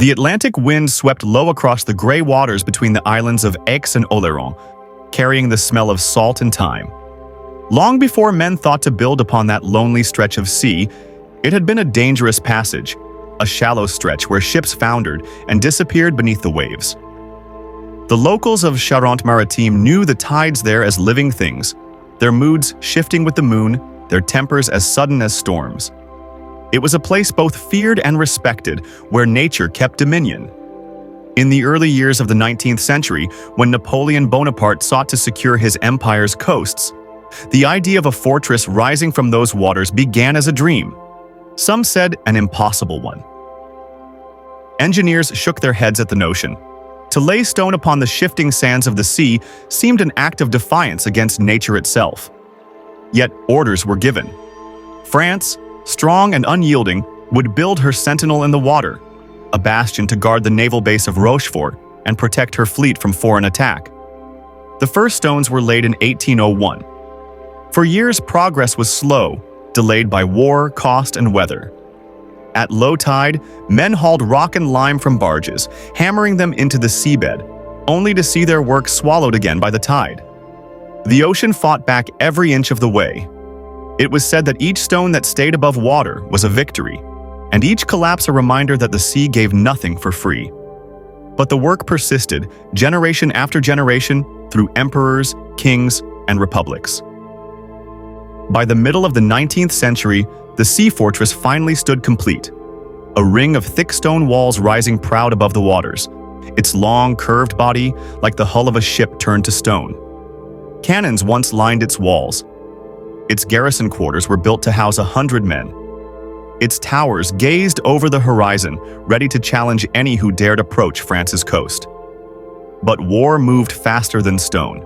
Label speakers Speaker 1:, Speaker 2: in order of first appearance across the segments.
Speaker 1: The Atlantic wind swept low across the gray waters between the islands of Aix and Oléron, carrying the smell of salt and thyme. Long before men thought to build upon that lonely stretch of sea, it had been a dangerous passage, a shallow stretch where ships foundered and disappeared beneath the waves. The locals of Charente-Maritime knew the tides there as living things, their moods shifting with the moon, their tempers as sudden as storms. It was a place both feared and respected, where nature kept dominion. In the early years of the 19th century, when Napoleon Bonaparte sought to secure his empire's coasts, the idea of a fortress rising from those waters began as a dream. Some said an impossible one. Engineers shook their heads at the notion. To lay stone upon the shifting sands of the sea seemed an act of defiance against nature itself. Yet orders were given. France, strong and unyielding, would build her sentinel in the water, a bastion to guard the naval base of Rochefort and protect her fleet from foreign attack. The first stones were laid in 1801. For years, progress was slow, delayed by war, cost, and weather. At low tide, men hauled rock and lime from barges, hammering them into the seabed, only to see their work swallowed again by the tide. The ocean fought back every inch of the way. It was said that each stone that stayed above water was a victory, and each collapse a reminder that the sea gave nothing for free. But the work persisted, generation after generation, through emperors, kings, and republics. By the middle of the 19th century, the sea fortress finally stood complete, a ring of thick stone walls rising proud above the waters, its long, curved body like the hull of a ship turned to stone. Cannons once lined its walls. Its garrison quarters were built to house 100 men. Its towers gazed over the horizon, ready to challenge any who dared approach France's coast. But war moved faster than stone.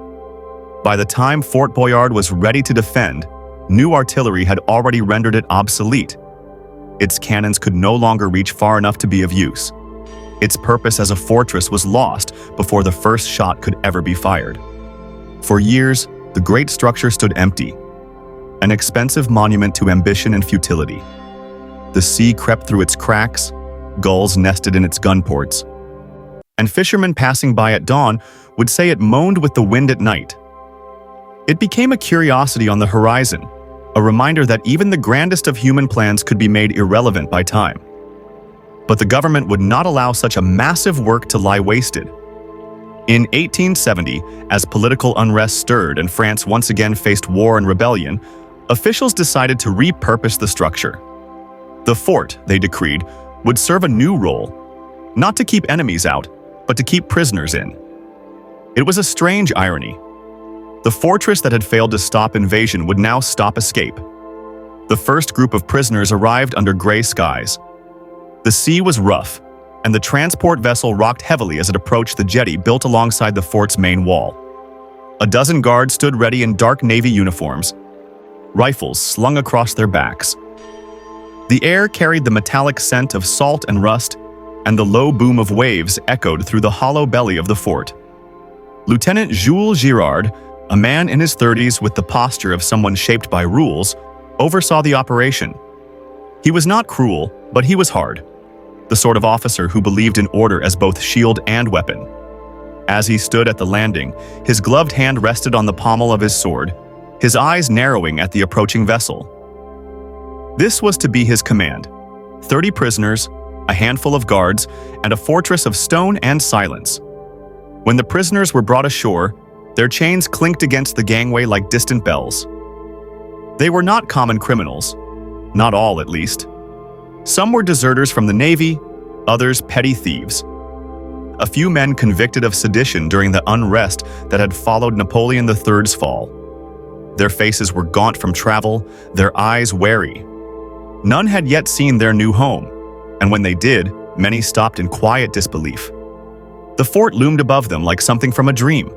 Speaker 1: By the time Fort Boyard was ready to defend, new artillery had already rendered it obsolete. Its cannons could no longer reach far enough to be of use. Its purpose as a fortress was lost before the first shot could ever be fired. For years, the great structure stood empty, an expensive monument to ambition and futility. The sea crept through its cracks, gulls nested in its gun ports, and fishermen passing by at dawn would say it moaned with the wind at night. It became a curiosity on the horizon, a reminder that even the grandest of human plans could be made irrelevant by time. But the government would not allow such a massive work to lie wasted. In 1870, as political unrest stirred and France once again faced war and rebellion, officials decided to repurpose the structure. The fort, they decreed, would serve a new role, not to keep enemies out, but to keep prisoners in. It was a strange irony. The fortress that had failed to stop invasion would now stop escape. The first group of prisoners arrived under gray skies. The sea was rough, and the transport vessel rocked heavily as it approached the jetty built alongside the fort's main wall. A dozen guards stood ready in dark navy uniforms, rifles slung across their backs. The air carried the metallic scent of salt and rust, and the low boom of waves echoed through the hollow belly of the fort. Lieutenant Jules Girard, a man in his 30s with the posture of someone shaped by rules, oversaw the operation. He was not cruel, but he was hard, the sort of officer who believed in order as both shield and weapon. As he stood at the landing, his gloved hand rested on the pommel of his sword, his eyes narrowing at the approaching vessel. This was to be his command: 30 prisoners, a handful of guards, and a fortress of stone and silence. When the prisoners were brought ashore, their chains clinked against the gangway like distant bells. They were not common criminals, not all at least. Some were deserters from the Navy, others petty thieves. A few men convicted of sedition during the unrest that had followed Napoleon III's fall. Their faces were gaunt from travel, their eyes wary. None had yet seen their new home, and when they did, many stopped in quiet disbelief. The fort loomed above them like something from a dream.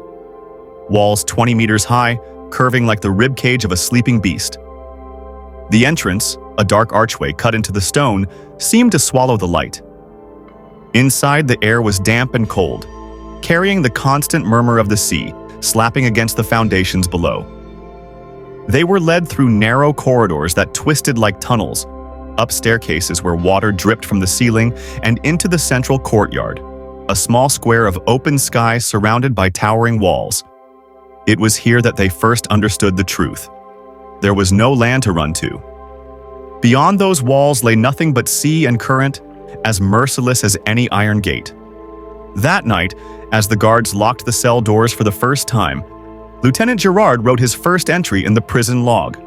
Speaker 1: Walls 20 meters high, curving like the ribcage of a sleeping beast. The entrance, a dark archway cut into the stone, seemed to swallow the light. Inside, the air was damp and cold, carrying the constant murmur of the sea, slapping against the foundations below. They were led through narrow corridors that twisted like tunnels, up staircases where water dripped from the ceiling and into the central courtyard, a small square of open sky surrounded by towering walls. It was here that they first understood the truth. There was no land to run to. Beyond those walls lay nothing but sea and current, as merciless as any iron gate. That night, as the guards locked the cell doors for the first time, Lieutenant Girard wrote his first entry in the prison log.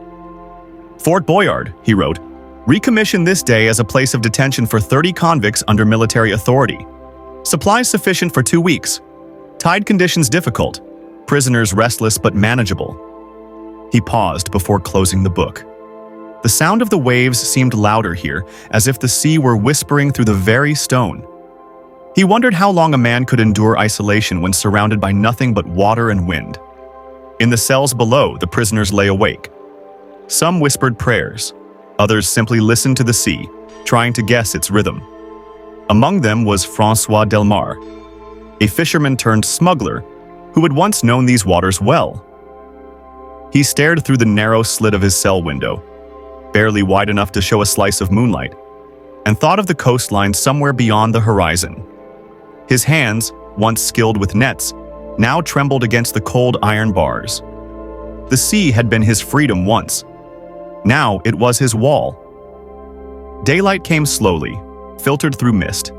Speaker 1: "Fort Boyard," he wrote, "recommissioned this day as a place of detention for 30 convicts under military authority. Supplies sufficient for 2 weeks. Tide conditions difficult. Prisoners restless but manageable." He paused before closing the book. The sound of the waves seemed louder here, as if the sea were whispering through the very stone. He wondered how long a man could endure isolation when surrounded by nothing but water and wind. In the cells below, the prisoners lay awake. Some whispered prayers. Others simply listened to the sea, trying to guess its rhythm. Among them was François Delmar, a fisherman turned smuggler who had once known these waters well. He stared through the narrow slit of his cell window, barely wide enough to show a slice of moonlight, and thought of the coastline somewhere beyond the horizon. His hands, once skilled with nets, now trembled against the cold iron bars. The sea had been his freedom once. Now it was his wall. Daylight came slowly, filtered through mist.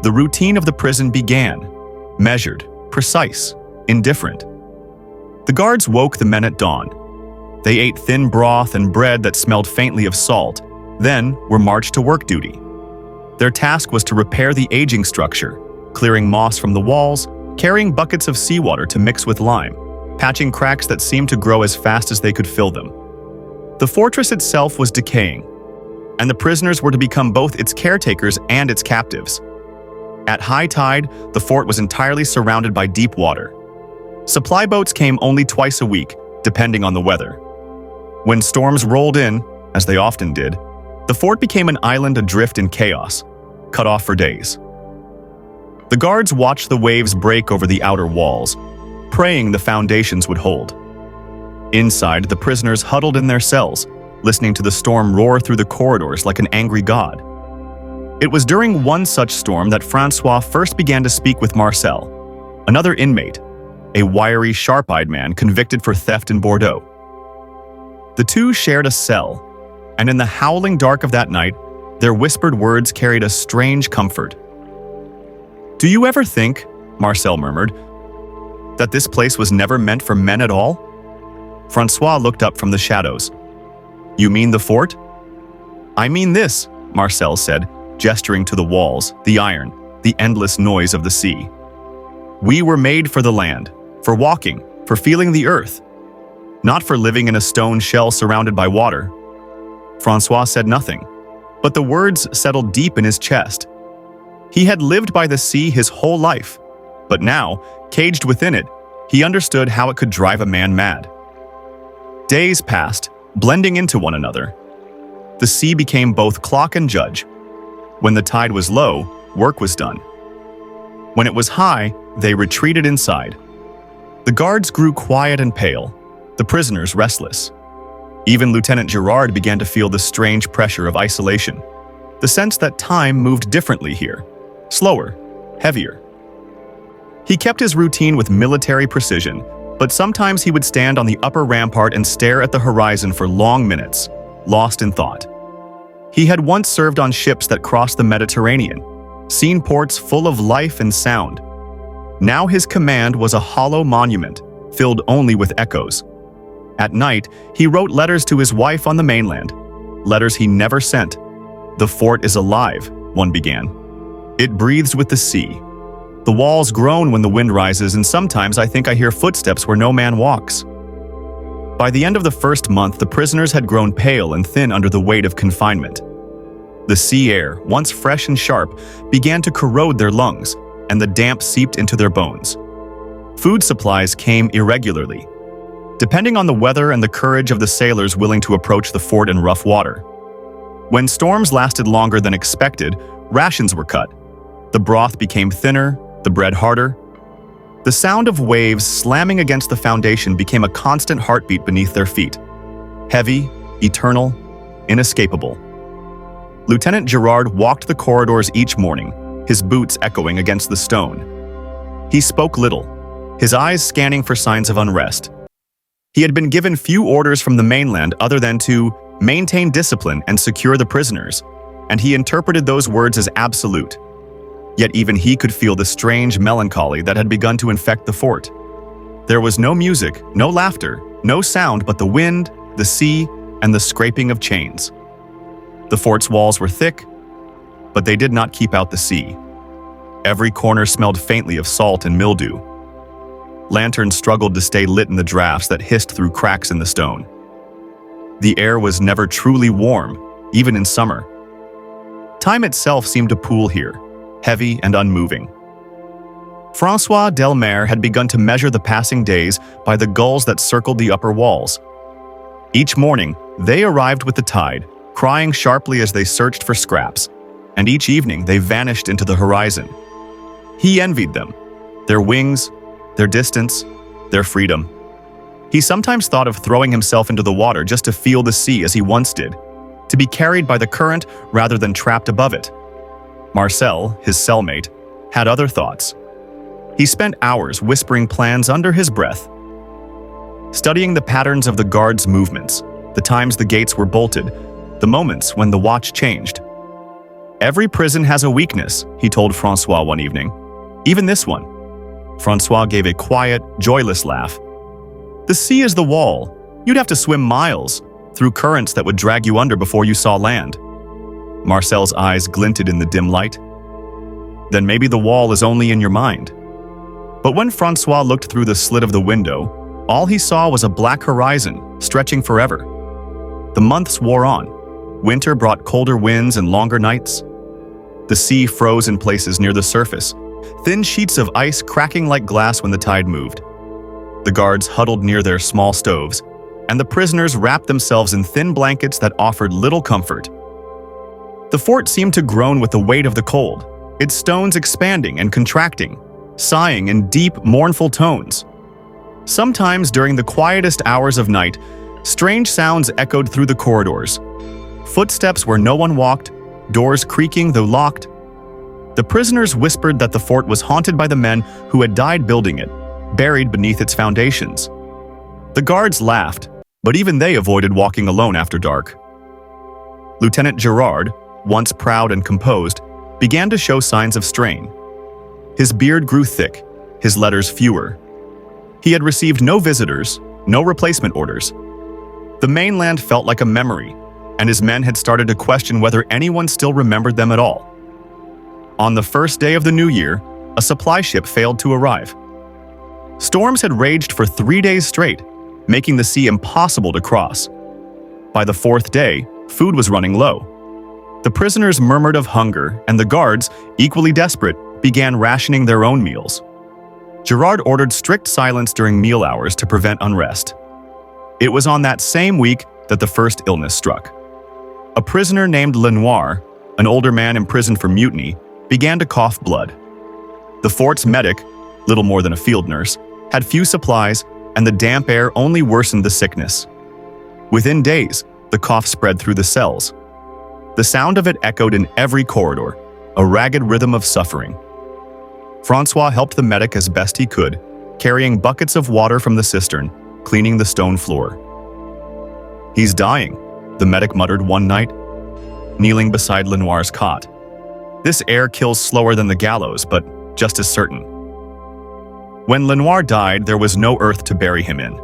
Speaker 1: The routine of the prison began, measured, precise, indifferent. The guards woke the men at dawn. They ate thin broth and bread that smelled faintly of salt, then were marched to work duty. Their task was to repair the aging structure, clearing moss from the walls, carrying buckets of seawater to mix with lime, patching cracks that seemed to grow as fast as they could fill them. The fortress itself was decaying, and the prisoners were to become both its caretakers and its captives. At high tide, the fort was entirely surrounded by deep water. Supply boats came only twice a week, depending on the weather. When storms rolled in, as they often did, the fort became an island adrift in chaos, cut off for days. The guards watched the waves break over the outer walls, praying the foundations would hold. Inside, the prisoners huddled in their cells, listening to the storm roar through the corridors like an angry god. It was during one such storm that François first began to speak with Marcel, another inmate, a wiry, sharp-eyed man convicted for theft in Bordeaux. The two shared a cell, and in the howling dark of that night, their whispered words carried a strange comfort. "Do you ever think," Marcel murmured, "that this place was never meant for men at all?" François looked up from the shadows. "You mean the fort?" "I mean this," Marcel said, gesturing to the walls, the iron, the endless noise of the sea. "We were made for the land, for walking, for feeling the earth, not for living in a stone shell surrounded by water." François said nothing, but the words settled deep in his chest. He had lived by the sea his whole life, but now, caged within it, he understood how it could drive a man mad. Days passed, blending into one another. The sea became both clock and judge. When the tide was low, work was done. When it was high, they retreated inside. The guards grew quiet and pale, the prisoners restless. Even Lieutenant Girard began to feel the strange pressure of isolation, the sense that time moved differently here, slower, heavier. He kept his routine with military precision, but sometimes he would stand on the upper rampart and stare at the horizon for long minutes, lost in thought. He had once served on ships that crossed the Mediterranean, seen ports full of life and sound. Now his command was a hollow monument, filled only with echoes. At night, he wrote letters to his wife on the mainland, letters he never sent. "The fort is alive," one began. "It breathes with the sea. The walls groan when the wind rises, and sometimes I think I hear footsteps where no man walks." By the end of the first month, the prisoners had grown pale and thin under the weight of confinement. The sea air, once fresh and sharp, began to corrode their lungs, and the damp seeped into their bones. Food supplies came irregularly, depending on the weather and the courage of the sailors willing to approach the fort in rough water. When storms lasted longer than expected, rations were cut. The broth became thinner, the bread harder. The sound of waves slamming against the foundation became a constant heartbeat beneath their feet. Heavy, eternal, inescapable. Lieutenant Gerard walked the corridors each morning, his boots echoing against the stone. He spoke little, his eyes scanning for signs of unrest. He had been given few orders from the mainland other than to maintain discipline and secure the prisoners, and he interpreted those words as absolute. Yet even he could feel the strange melancholy that had begun to infect the fort. There was no music, no laughter, no sound but the wind, the sea, and the scraping of chains. The fort's walls were thick, but they did not keep out the sea. Every corner smelled faintly of salt and mildew. Lanterns struggled to stay lit in the drafts that hissed through cracks in the stone. The air was never truly warm, even in summer. Time itself seemed to pool here, heavy and unmoving. François Delmaire had begun to measure the passing days by the gulls that circled the upper walls. Each morning, they arrived with the tide, crying sharply as they searched for scraps, and each evening they vanished into the horizon. He envied them, their wings, their distance, their freedom. He sometimes thought of throwing himself into the water just to feel the sea as he once did, to be carried by the current rather than trapped above it. Marcel, his cellmate, had other thoughts. He spent hours whispering plans under his breath, studying the patterns of the guards' movements, the times the gates were bolted, the moments when the watch changed. Every prison has a weakness, he told François one evening. Even this one. François gave a quiet, joyless laugh. The sea is the wall. You'd have to swim miles, through currents that would drag you under before you saw land. Marcel's eyes glinted in the dim light. Then maybe the wall is only in your mind. But when François looked through the slit of the window, all he saw was a black horizon, stretching forever. The months wore on. Winter brought colder winds and longer nights. The sea froze in places near the surface, thin sheets of ice cracking like glass when the tide moved. The guards huddled near their small stoves, and the prisoners wrapped themselves in thin blankets that offered little comfort. The fort seemed to groan with the weight of the cold, its stones expanding and contracting, sighing in deep, mournful tones. Sometimes during the quietest hours of night, strange sounds echoed through the corridors. Footsteps where no one walked, doors creaking though locked. The prisoners whispered that the fort was haunted by the men who had died building it, buried beneath its foundations. The guards laughed, but even they avoided walking alone after dark. Lieutenant Gerard, once proud and composed, began to show signs of strain. His beard grew thick, his letters fewer. He had received no visitors, no replacement orders. The mainland felt like a memory, and his men had started to question whether anyone still remembered them at all. On the first day of the new year, a supply ship failed to arrive. Storms had raged for 3 days straight, making the sea impossible to cross. By the fourth day, food was running low. The prisoners murmured of hunger, and the guards, equally desperate, began rationing their own meals. Gerard ordered strict silence during meal hours to prevent unrest. It was on that same week that the first illness struck. A prisoner named Lenoir, an older man imprisoned for mutiny, began to cough blood. The fort's medic, little more than a field nurse, had few supplies, and the damp air only worsened the sickness. Within days, the cough spread through the cells. The sound of it echoed in every corridor, a ragged rhythm of suffering. François helped the medic as best he could, carrying buckets of water from the cistern, cleaning the stone floor. "He's dying," the medic muttered one night, kneeling beside Lenoir's cot. "This air kills slower than the gallows, but just as certain." When Lenoir died, there was no earth to bury him in.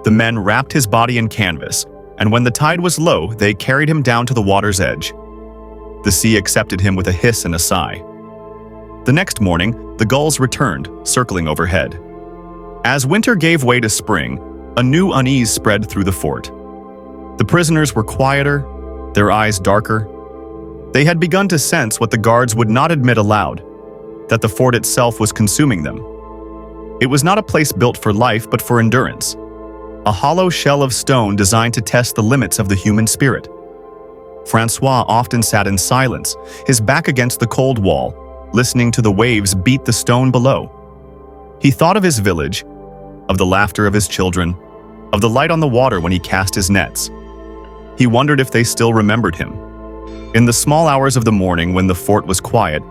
Speaker 1: The men wrapped his body in canvas, and when the tide was low, they carried him down to the water's edge. The sea accepted him with a hiss and a sigh. The next morning, the gulls returned, circling overhead. As winter gave way to spring, a new unease spread through the fort. The prisoners were quieter, their eyes darker. They had begun to sense what the guards would not admit aloud, that the fort itself was consuming them. It was not a place built for life, but for endurance. A hollow shell of stone designed to test the limits of the human spirit. François often sat in silence, his back against the cold wall, listening to the waves beat the stone below. He thought of his village, of the laughter of his children, of the light on the water when he cast his nets. He wondered if they still remembered him, In the small hours of the morning when the fort was quiet,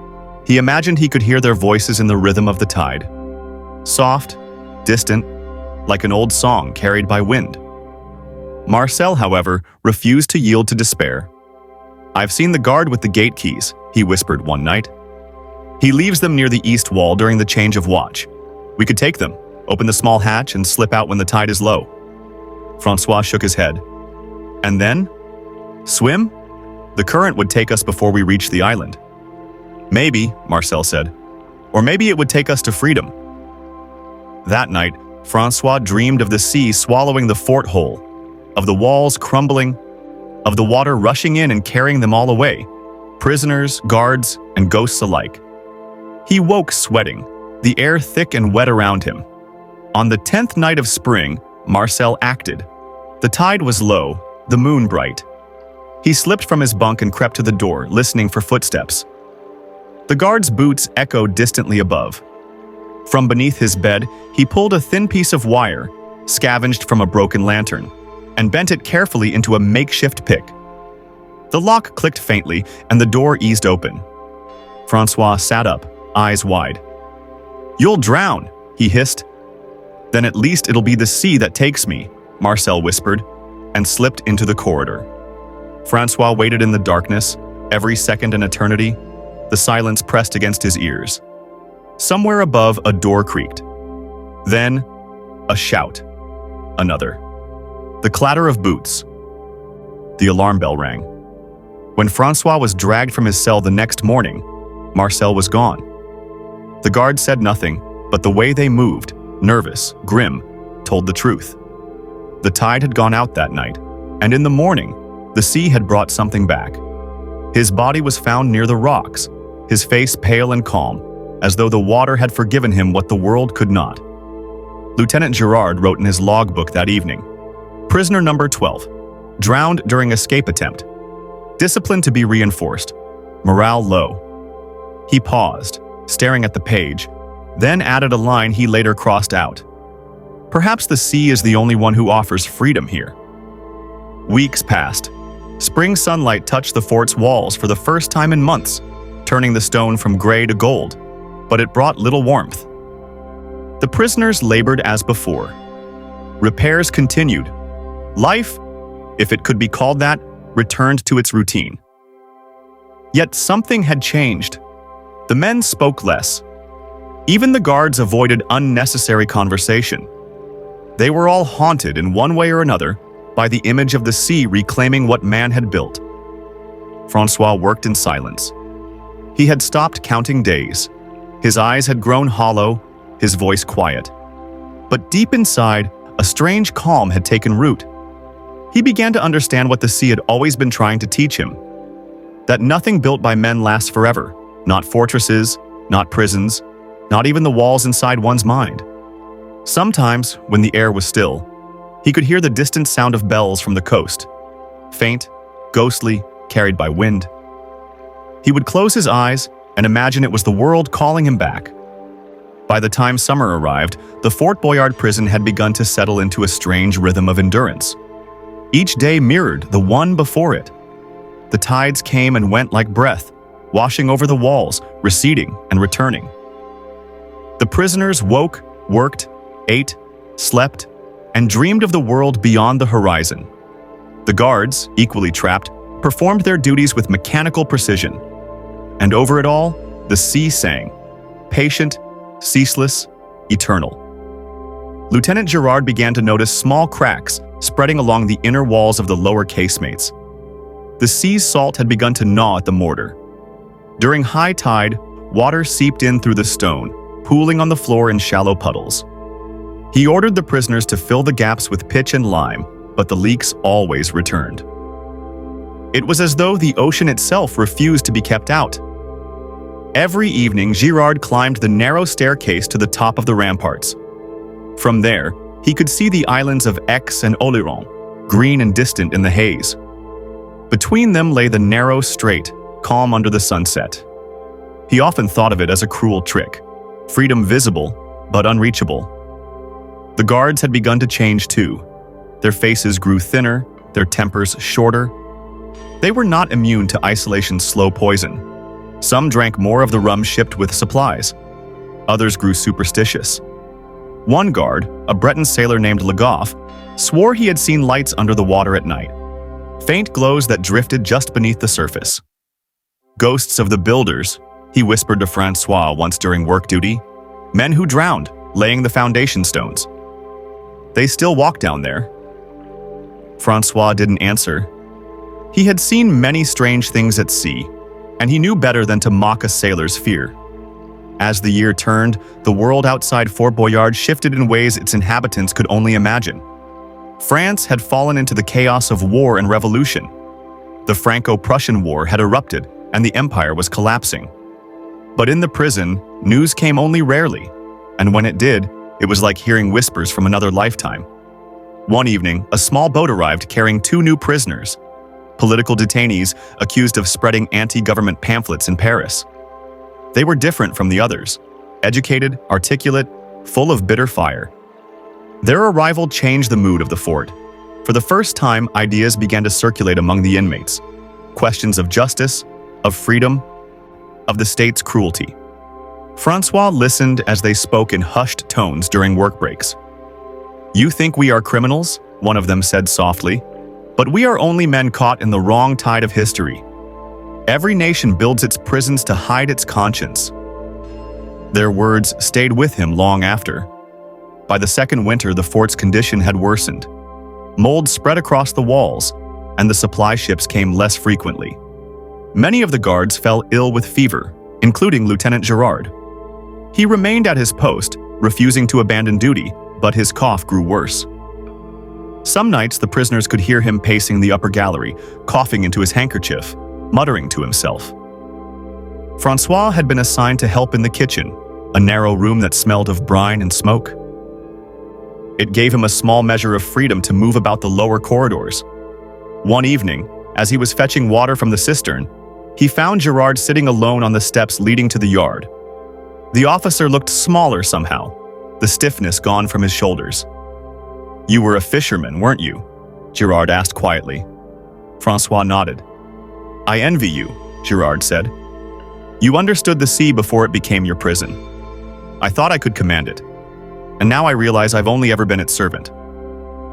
Speaker 1: he imagined he could hear their voices in the rhythm of the tide. Soft, distant, like an old song carried by wind. Marcel, however, refused to yield to despair. "I've seen the guard with the gate keys," he whispered one night. "He leaves them near the east wall during the change of watch. We could take them, open the small hatch, and slip out when the tide is low." Francois shook his head. "And then? Swim? The current would take us before we reach the island." "Maybe," Marcel said. "Or maybe it would take us to freedom." That night, Francois dreamed of the sea swallowing the fort whole, of the walls crumbling, of the water rushing in and carrying them all away, prisoners, guards, and ghosts alike. He woke sweating, the air thick and wet around him. On the 10th night of spring, Marcel acted. The tide was low, the moon bright. He slipped from his bunk and crept to the door, listening for footsteps. The guard's boots echoed distantly above. From beneath his bed, he pulled a thin piece of wire, scavenged from a broken lantern, and bent it carefully into a makeshift pick. The lock clicked faintly, and the door eased open. Francois sat up, eyes wide. "You'll drown," he hissed. "Then at least it'll be the sea that takes me," Marcel whispered, and slipped into the corridor. Francois waited in the darkness, every second an eternity, the silence pressed against his ears. Somewhere above, a door creaked. Then, a shout. Another. The clatter of boots. The alarm bell rang. When Francois was dragged from his cell the next morning, Marcel was gone. The guard said nothing, but the way they moved, nervous, grim, told the truth. The tide had gone out that night, and in the morning, the sea had brought something back. His body was found near the rocks, his face pale and calm, as though the water had forgiven him what the world could not. Lieutenant Girard wrote in his logbook that evening, "Prisoner number 12, drowned during escape attempt. Discipline to be reinforced. Morale low." He paused, staring at the page, then added a line he later crossed out. "Perhaps the sea is the only one who offers freedom here." Weeks passed. Spring sunlight touched the fort's walls for the first time in months, turning the stone from gray to gold, but it brought little warmth. The prisoners labored as before. Repairs continued. Life, if it could be called that, returned to its routine. Yet something had changed. The men spoke less. Even the guards avoided unnecessary conversation. They were all haunted in one way or another by the image of the sea reclaiming what man had built. Francois worked in silence. He had stopped counting days. His eyes had grown hollow, his voice quiet. But deep inside, a strange calm had taken root. He began to understand what the sea had always been trying to teach him. That nothing built by men lasts forever. Not fortresses, not prisons, not even the walls inside one's mind. Sometimes, when the air was still, he could hear the distant sound of bells from the coast. Faint, ghostly, carried by wind. He would close his eyes and imagine it was the world calling him back. By the time summer arrived, the Fort Boyard prison had begun to settle into a strange rhythm of endurance. Each day mirrored the one before it. The tides came and went like breath, washing over the walls, receding and returning. The prisoners woke, worked, ate, slept, and dreamed of the world beyond the horizon. The guards, equally trapped, performed their duties with mechanical precision. And over it all, the sea sang, patient, ceaseless, eternal. Lieutenant Girard began to notice small cracks spreading along the inner walls of the lower casemates. The sea's salt had begun to gnaw at the mortar. During high tide, water seeped in through the stone, pooling on the floor in shallow puddles. He ordered the prisoners to fill the gaps with pitch and lime, but the leaks always returned. It was as though the ocean itself refused to be kept out. Every evening, Girard climbed the narrow staircase to the top of the ramparts. From there, he could see the islands of Aix and Oléron, green and distant in the haze. Between them lay the narrow strait, calm under the sunset. He often thought of it as a cruel trick, freedom visible, but unreachable. The guards had begun to change too. Their faces grew thinner, their tempers shorter. They were not immune to isolation's slow poison. Some drank more of the rum shipped with supplies. Others grew superstitious. One guard, a Breton sailor named Le Goff, swore he had seen lights under the water at night, faint glows that drifted just beneath the surface. Ghosts of the builders, he whispered to Francois once during work duty. Men who drowned, laying the foundation stones. They still walk down there. Francois didn't answer. He had seen many strange things at sea, and he knew better than to mock a sailor's fear. As the year turned, the world outside Fort Boyard shifted in ways its inhabitants could only imagine. France had fallen into the chaos of war and revolution. The Franco-Prussian War had erupted, and the empire was collapsing. But in the prison, news came only rarely, and when it did, it was like hearing whispers from another lifetime. One evening, a small boat arrived carrying 2 new prisoners, political detainees accused of spreading anti-government pamphlets in Paris. They were different from the others, educated, articulate, full of bitter fire. Their arrival changed the mood of the fort. For the first time, ideas began to circulate among the inmates. Questions of justice, of freedom, of the state's cruelty. Francois listened as they spoke in hushed tones during work breaks. "You think we are criminals?" one of them said softly. "But we are only men caught in the wrong tide of history. Every nation builds its prisons to hide its conscience." Their words stayed with him long after. By the second winter, the fort's condition had worsened. Mold spread across the walls, and the supply ships came less frequently. Many of the guards fell ill with fever, including Lieutenant Girard. He remained at his post, refusing to abandon duty, but his cough grew worse. Some nights, the prisoners could hear him pacing the upper gallery, coughing into his handkerchief, muttering to himself. Francois had been assigned to help in the kitchen, a narrow room that smelled of brine and smoke. It gave him a small measure of freedom to move about the lower corridors. One evening, as he was fetching water from the cistern, he found Girard sitting alone on the steps leading to the yard. The officer looked smaller somehow, the stiffness gone from his shoulders. "You were a fisherman, weren't you?" Girard asked quietly. Francois nodded. "I envy you," Girard said. "You understood the sea before it became your prison. I thought I could command it, and now I realize I've only ever been its servant."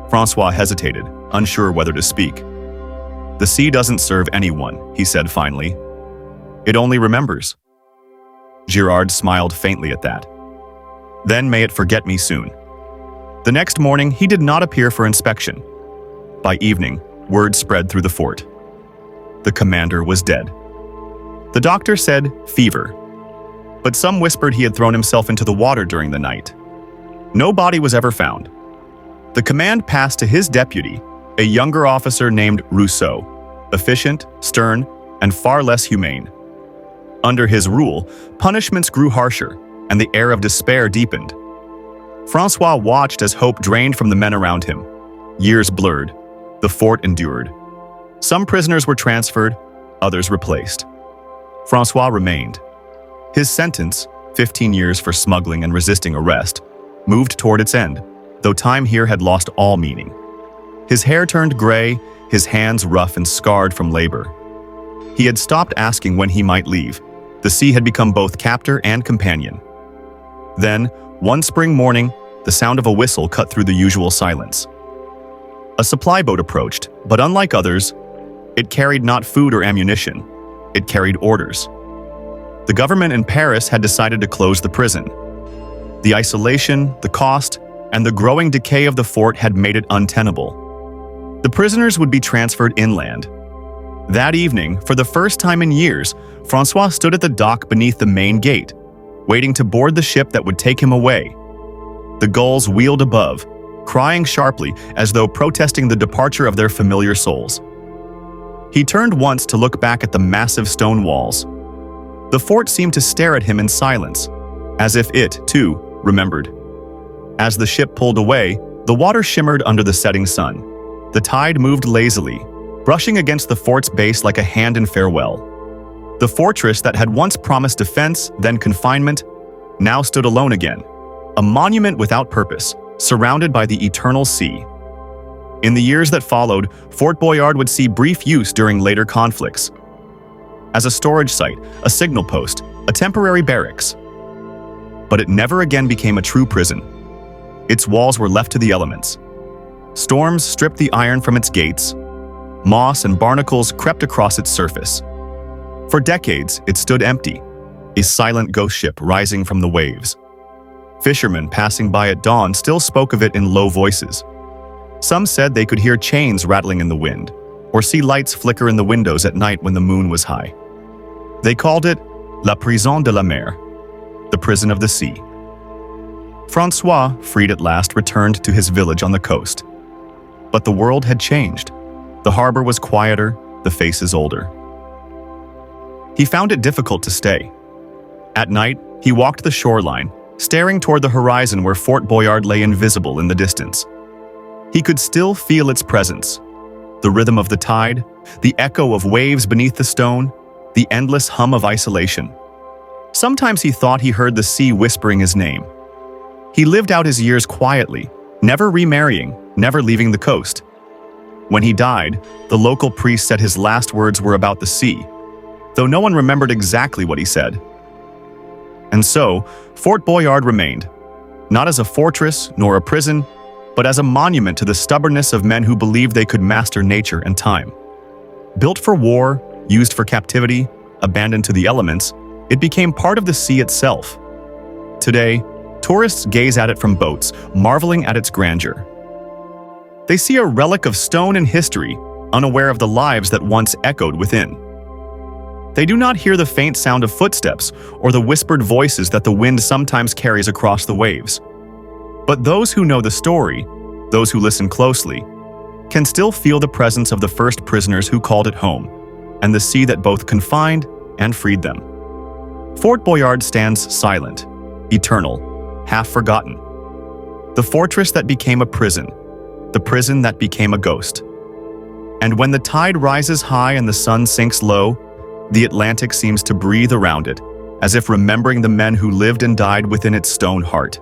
Speaker 1: Francois hesitated, unsure whether to speak. "The sea doesn't serve anyone," he said finally. "It only remembers." Girard smiled faintly at that. "Then may it forget me soon." The next morning, he did not appear for inspection. By evening, word spread through the fort. The commander was dead. The doctor said fever, but some whispered he had thrown himself into the water during the night. No body was ever found. The command passed to his deputy, a younger officer named Rousseau, efficient, stern, and far less humane. Under his rule, punishments grew harsher, and the air of despair deepened. Francois watched as hope drained from the men around him. Years blurred. The fort endured. Some prisoners were transferred, others replaced. Francois remained. His sentence, 15 years for smuggling and resisting arrest, moved toward its end, though time here had lost all meaning. His hair turned gray, his hands rough and scarred from labor. He had stopped asking when he might leave. The sea had become both captor and companion. Then, one spring morning, the sound of a whistle cut through the usual silence. A supply boat approached, but unlike others, it carried not food or ammunition. It carried orders. The government in Paris had decided to close the prison. The isolation, the cost, and the growing decay of the fort had made it untenable. The prisoners would be transferred inland. That evening, for the first time in years, Francois stood at the dock beneath the main gate, waiting to board the ship that would take him away. The gulls wheeled above, crying sharply as though protesting the departure of their familiar souls. He turned once to look back at the massive stone walls. The fort seemed to stare at him in silence, as if it, too, remembered. As the ship pulled away, the water shimmered under the setting sun. The tide moved lazily, brushing against the fort's base like a hand in farewell. The fortress that had once promised defense, then confinement, now stood alone again, a monument without purpose, surrounded by the eternal sea. In the years that followed, Fort Boyard would see brief use during later conflicts. As a storage site, a signal post, a temporary barracks. But it never again became a true prison. Its walls were left to the elements. Storms stripped the iron from its gates. Moss and barnacles crept across its surface. For decades, it stood empty, a silent ghost ship rising from the waves. Fishermen passing by at dawn still spoke of it in low voices. Some said they could hear chains rattling in the wind, or see lights flicker in the windows at night when the moon was high. They called it La Prison de la Mer, the prison of the sea. Francois, freed at last, returned to his village on the coast. But the world had changed. The harbor was quieter, the faces older. He found it difficult to stay. At night, he walked the shoreline, staring toward the horizon where Fort Boyard lay invisible in the distance. He could still feel its presence, the rhythm of the tide, the echo of waves beneath the stone, the endless hum of isolation. Sometimes he thought he heard the sea whispering his name. He lived out his years quietly, never remarrying, never leaving the coast. When he died, the local priest said his last words were about the sea, though no one remembered exactly what he said. And so, Fort Boyard remained, not as a fortress nor a prison, but as a monument to the stubbornness of men who believed they could master nature and time. Built for war, used for captivity, abandoned to the elements, it became part of the sea itself. Today, tourists gaze at it from boats, marveling at its grandeur. They see a relic of stone and history, unaware of the lives that once echoed within. They do not hear the faint sound of footsteps or the whispered voices that the wind sometimes carries across the waves. But those who know the story, those who listen closely, can still feel the presence of the first prisoners who called it home, and the sea that both confined and freed them. Fort Boyard stands silent, eternal, half-forgotten. The fortress that became a prison, the prison that became a ghost. And when the tide rises high and the sun sinks low, the Atlantic seems to breathe around it, as if remembering the men who lived and died within its stone heart.